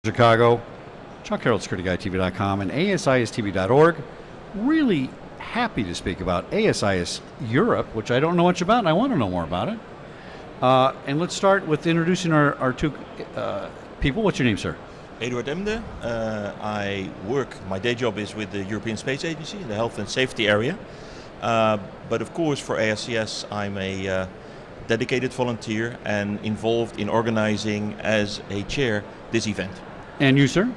Chicago, Chuck Harold, SecurityGuyTV.com, and ASISTV.org. Really happy to speak about ASIS Europe, which I don't know much about, and I want to know more about it. And let's start with introducing our two people. What's your name, sir? Eduard Emde. My day job is with the European Space Agency in the health and safety area. But of course for ASCS I'm a dedicated volunteer and involved in organizing as a chair this event. And you, sir?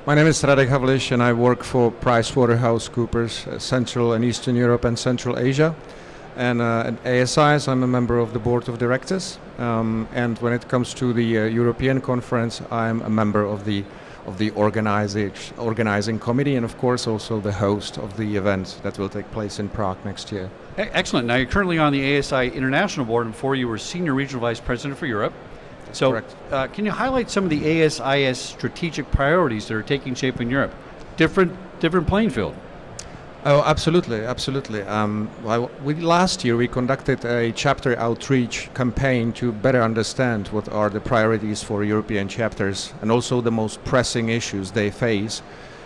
My name is Radek Havliš and I work for PricewaterhouseCoopers, Central and Eastern Europe and Central Asia. And at ASIS I'm a member of the board of directors. And when it comes to the European conference, I'm a member of the organizing committee and of course also the host of the event that will take place in Prague next year. Excellent. Now you're currently on the ASI International Board, and before you were Senior Regional Vice President for Europe. That's so correct. Can you highlight some of the ASIS strategic priorities that are taking shape in Europe? Different playing field. Oh, absolutely. Last year we conducted a chapter outreach campaign to better understand what are the priorities for European chapters and also the most pressing issues they face,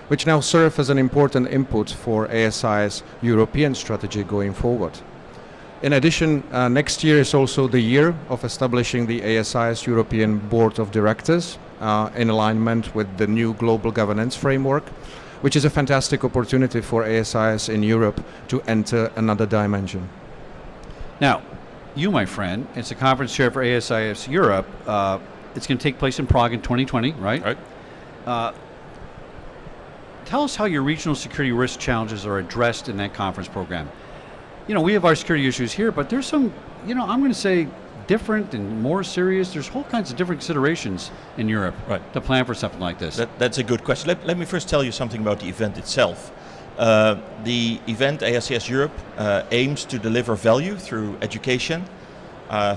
which now serve as an important input for ASI's European strategy going forward. In addition, next year is also the year of establishing the ASI's European Board of Directors in alignment with the new global governance framework, which is a fantastic opportunity for ASIS in Europe to enter another dimension. Now, you, my friend, it's a conference chair for ASIS Europe. It's going to take place in Prague in 2020, right? Right. Tell us how your regional security risk challenges are addressed in that conference program. You know, we have our security issues here, but there's some, I'm going to say, different and more serious. There's whole kinds of different considerations in Europe to plan for something like this. That's a good question. Let me first tell you something about the event itself. The event ASCS Europe aims to deliver value through education,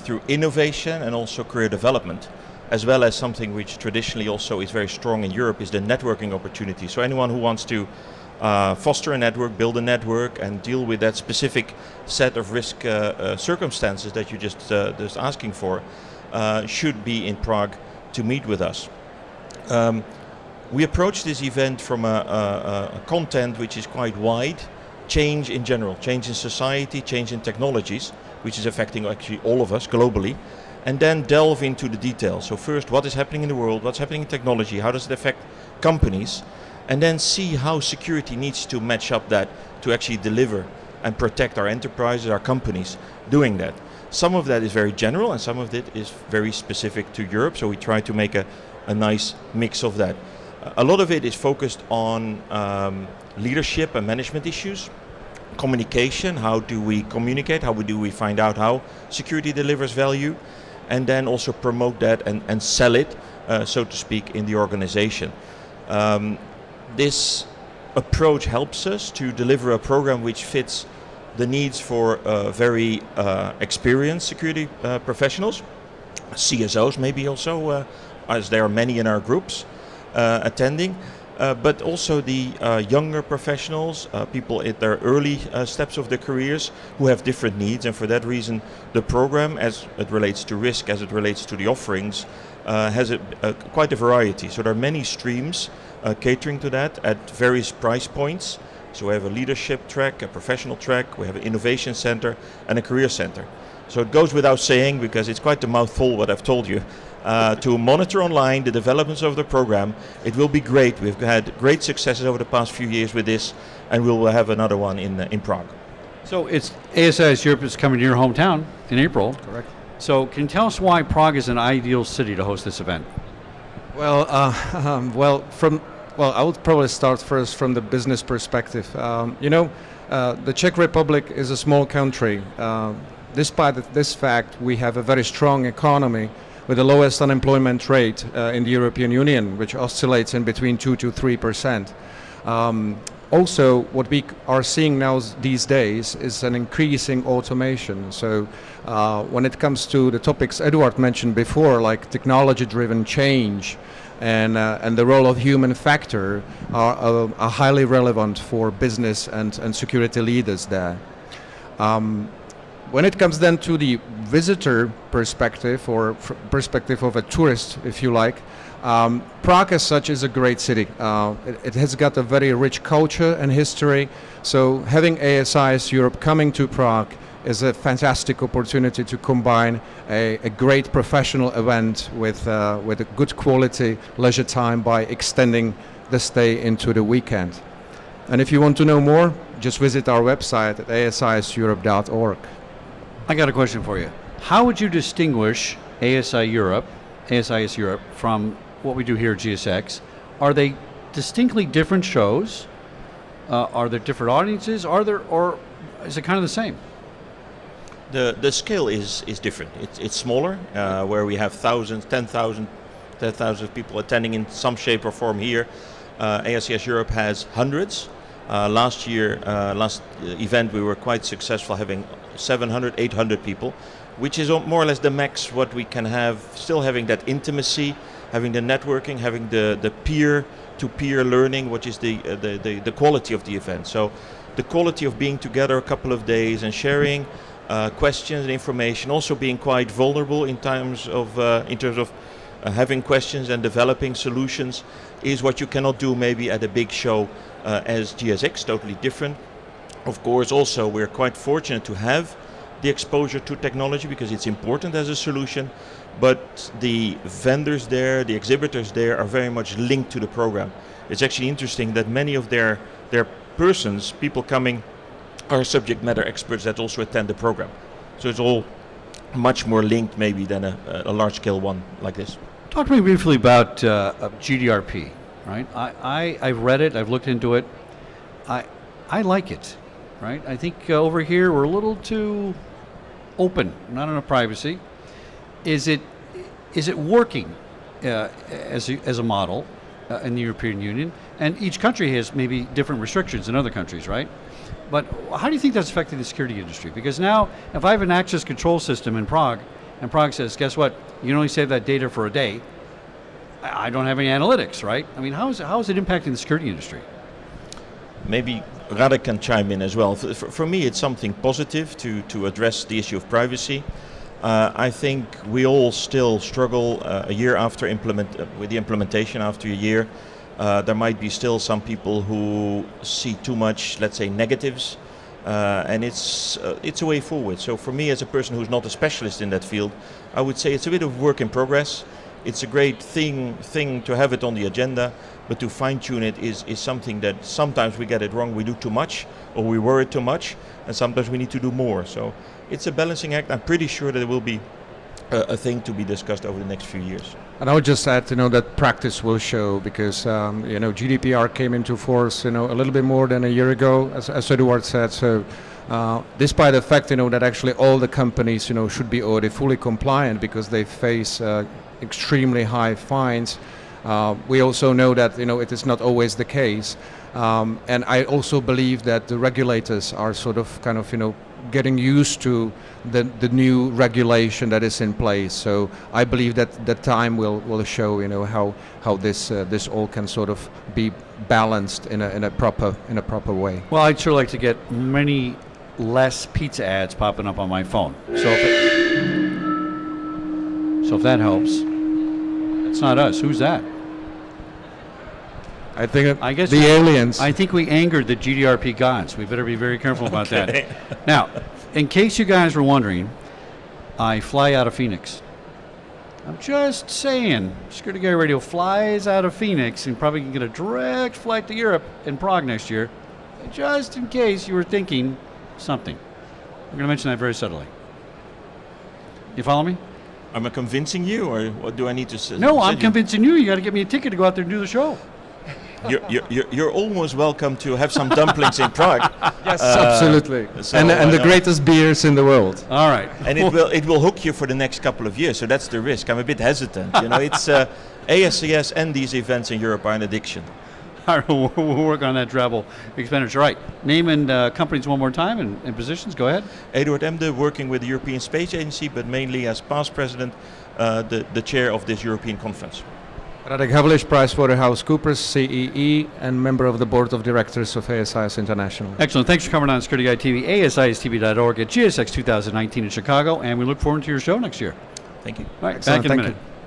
through innovation and also career development, as well as something which traditionally also is very strong in Europe is the networking opportunity. So anyone who wants to foster a network, build a network and deal with that specific set of risk circumstances that you just asking for should be in Prague to meet with us. We approach this event from a content which is quite wide, change in general, change in society, change in technologies, which is affecting actually all of us globally, and then delve into the details. So first, what is happening in the world, what's happening in technology, how does it affect companies, and then see how security needs to match up that to actually deliver and protect our enterprises, our companies doing that. Some of that is very general and some of it is very specific to Europe, so we try to make a nice mix of that. A lot of it is focused on leadership and management issues, communication, how do we communicate, how do we find out how security delivers value, and then also promote that and sell it, so to speak, in the organization. This approach helps us to deliver a program which fits the needs for very experienced security professionals, CSOs maybe also, as there are many in our groups attending, but also the younger professionals, people at their early steps of their careers who have different needs, and for that reason the program, as it relates to risk, as it relates to the offerings, has quite a variety. So there are many streams catering to that at various price points. So we have a leadership track, a professional track, we have an innovation center and a career center. So it goes without saying, because it's quite a mouthful what I've told you, to monitor online the developments of the program. It will be great. We've had great successes over the past few years with this, and we will have another one in Prague. So it's ASIS Europe is coming to your hometown in April. Correct. So can you tell us why Prague is an ideal city to host this event? Well, I would probably start first from the business perspective. The Czech Republic is a small country. Despite this fact, we have a very strong economy with the lowest unemployment rate in the European Union, which oscillates in between 2 to 3%. Also, what we are seeing now these days is an increasing automation. So when it comes to the topics Eduard mentioned before, like technology-driven change and the role of human factor are highly relevant for business and security leaders there. When it comes then to the visitor perspective, or perspective of a tourist, if you like, Prague as such is a great city. It has got a very rich culture and history, so having ASIS Europe coming to Prague is a fantastic opportunity to combine a great professional event with a good quality leisure time by extending the stay into the weekend. And if you want to know more, just visit our website at asiseurope.org. I got a question for you. How would you distinguish ASIS Europe from what we do here at GSX? Are they distinctly different shows? Are there different audiences? Or is it kind of the same? The scale is different. It's smaller, where we have thousands, 10,000 people attending in some shape or form here. ASIS Europe has hundreds. Last event we were quite successful, having 700, 800 people, which is more or less the max what we can have, still having that intimacy, having the networking, having the peer-to-peer learning, which is the quality of the event. So the quality of being together a couple of days and sharing questions and information, also being quite vulnerable in terms of having questions and developing solutions, is what you cannot do maybe at a big show as GSX, totally different. Of course, also we're quite fortunate to have the exposure to technology because it's important as a solution, but the vendors there, the exhibitors there are very much linked to the program. It's actually interesting that many of their people coming are subject matter experts that also attend the program. So it's all much more linked maybe than a large-scale one like this. Talk to me briefly about GDRP, right? I've read it, I've looked into it. I like it, right? I think over here we're a little too open, not enough privacy. Is it working as a model in the European Union? And each country has maybe different restrictions than other countries, right? But how do you think that's affecting the security industry? Because now, if I have an access control system in Prague, and Prague says, guess what, you can only save that data for a day, I don't have any analytics, right? I mean, how is it impacting the security industry? Maybe Radek can chime in as well. For me, it's something positive to address the issue of privacy. I think we all still struggle a year after with the implementation. After a year, there might be still some people who see too much, let's say, negatives, and it's a way forward. So for me, as a person who's not a specialist in that field, I would say it's a bit of work in progress. It's a great thing to have it on the agenda, but to fine-tune it is something that sometimes we get it wrong, we do too much, or we worry too much, and sometimes we need to do more. So it's a balancing act. I'm pretty sure that it will be a thing to be discussed over the next few years. And I would just add, that practice will show because, GDPR came into force, a little bit more than a year ago, as Eduard said. So despite the fact, that actually all the companies, should be already fully compliant because they face extremely high fines, we also know that, it is not always the case. And I also believe that the regulators are getting used to the new regulation that is in place. So I believe that the time will show, how this all can sort of be balanced in a proper way. Well, I'd sure like to get many less pizza ads popping up on my phone. So if that helps, it's not us. Who's that? I think I guess the aliens. I think we angered the GDRP gods. We better be very careful about that. Now, in case you guys were wondering, I fly out of Phoenix. I'm just saying, Security Guy Radio flies out of Phoenix and probably can get a direct flight to Europe in Prague next year, just in case you were thinking something. I'm going to mention that very subtly. You follow me? Am I convincing you, or what do I need to say? No, I'm convincing you. You got to get me a ticket to go out there and do the show. You're almost welcome to have some dumplings in Prague. Yes, absolutely. So, and the greatest beers in the world. All right. And it will hook you for the next couple of years. So that's the risk. I'm a bit hesitant. It's ASCS and these events in Europe are an addiction. All right, we'll work on that travel expenditure. Right. Name and companies one more time and positions. Go ahead. Eduard Emde, working with the European Space Agency, but mainly as past president, the chair of this European conference. Radek Havliš, PricewaterhouseCoopers, CEE, and member of the board of directors of ASIS International. Excellent. Thanks for coming on Security Guide TV, ASISTV.org at GSX 2019 in Chicago, and we look forward to your show next year. Thank you. All right, Excellent. back in a Thank minute. you.